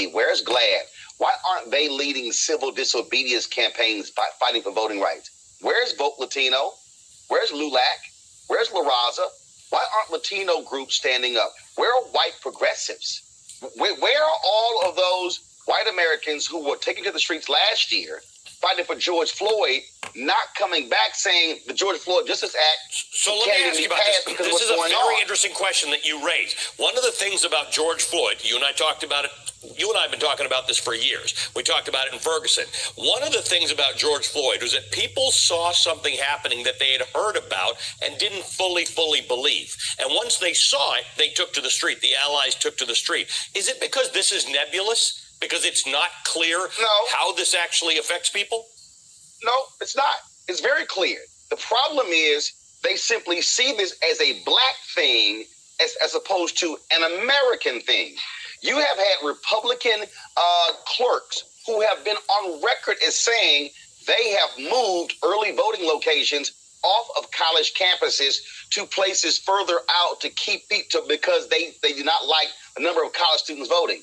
Where's GLAD? Why aren't they leading civil disobedience campaigns fighting for voting rights? Where's Vote Latino? Where's LULAC? Where's La Raza? Why aren't Latino groups standing up? Where are white progressives? Where are all of those white Americans who were taken to the streets last year fighting for George Floyd, not coming back saying the George Floyd Justice Act? So let me ask you about this. This is a very interesting question that you raised. One of the things about George Floyd, you and I talked about it. You and I have been talking about this for years. We talked about it in Ferguson. One of the things about George Floyd was that people saw something happening that they had heard about and didn't fully believe. And once they saw it, they took to the street. The allies took to the street. Is it because this is nebulous? Because it's not clear how this actually affects people? No, it's not. It's very clear. The problem is they simply see this as a black thing as opposed to an American thing. You have had Republican clerks who have been on record as saying they have moved early voting locations off of college campuses to places further out to keep people because they do not like the number of college students voting.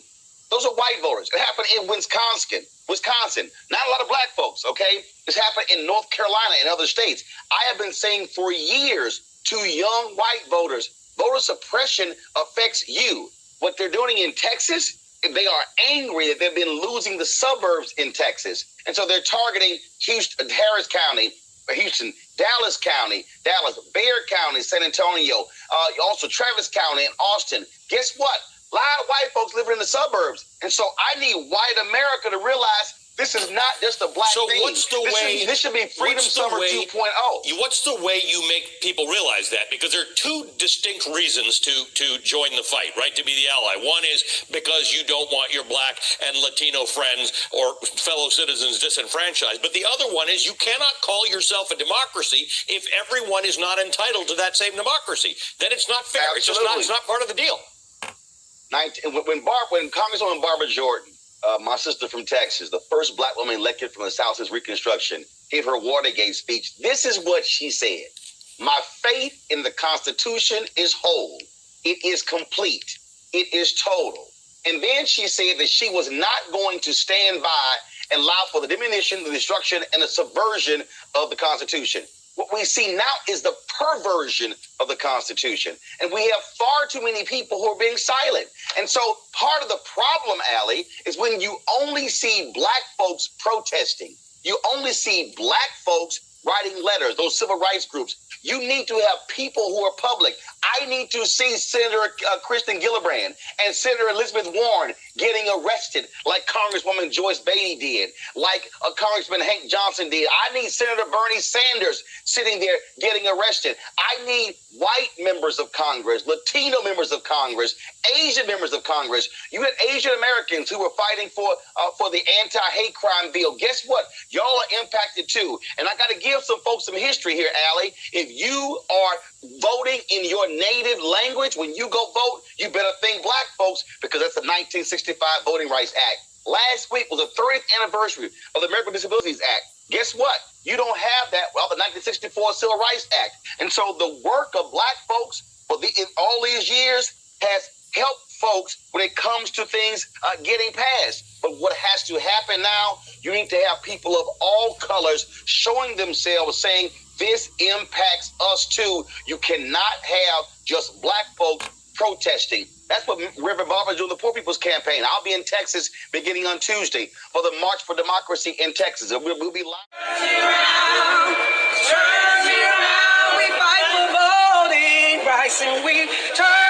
Those are white voters. It happened in Wisconsin. Not a lot of black folks, okay? It's happened in North Carolina and other states. I have been saying for years to young white voters, voter suppression affects you. What they're doing in Texas, they are angry that they've been losing the suburbs in Texas. And so they're targeting Harris County, Houston, Dallas County, Bexar County, San Antonio, also Travis County and Austin. Guess what? A lot of white folks living in the suburbs. And so I need white America to realize this is not just a black thing. So what's the way... This should be Freedom Summer 2.0. What's the way you make people realize that? Because there are two distinct reasons to join the fight, right, to be the ally. One is because you don't want your black and Latino friends or fellow citizens disenfranchised. But the other one is you cannot call yourself a democracy if everyone is not entitled to that same democracy. Then it's not fair. Absolutely. It's not part of the deal. When Congresswoman Barbara Jordan, my sister from Texas, the first black woman elected from the South since Reconstruction, gave her Watergate speech, this is what she said. My faith in the Constitution is whole. It is complete. It is total. And then she said that she was not going to stand by and allow for the diminution, the destruction, and the subversion of the Constitution. What we see now is the perversion of the Constitution. And we have far too many people who are being silent. And so part of the problem, Allie, is when you only see black folks protesting, you only see black folks writing letters, those civil rights groups. You need to have people who are public. I need to see Senator Kristen Gillibrand and Senator Elizabeth Warren getting arrested like Congresswoman Joyce Beatty did, like Congressman Hank Johnson did. I need Senator Bernie Sanders sitting there getting arrested. I need white members of Congress, Latino members of Congress, Asian members of Congress. You had Asian Americans who were fighting for the anti-hate crime bill. Guess what? Y'all are impacted too. And I got to give some folks some history here, Allie. If you are voting in your native language, when you go vote, you better think black folks, because that's the 1965 Voting Rights Act. Last week was the 30th anniversary of the American Disabilities Act. Guess what? You don't have that. Well, the 1964 Civil Rights Act. And so the work of black folks in all these years has helped folks when it comes to things getting passed. But what has to happen now, you need to have people of all colors showing themselves, saying, this impacts us too. You cannot have just black folks protesting. That's what Reverend Barber's doing, the Poor People's Campaign. I'll be in Texas beginning on Tuesday for the March for Democracy in Texas. We'll be live. Turn around, we fight for voting rights, and we turn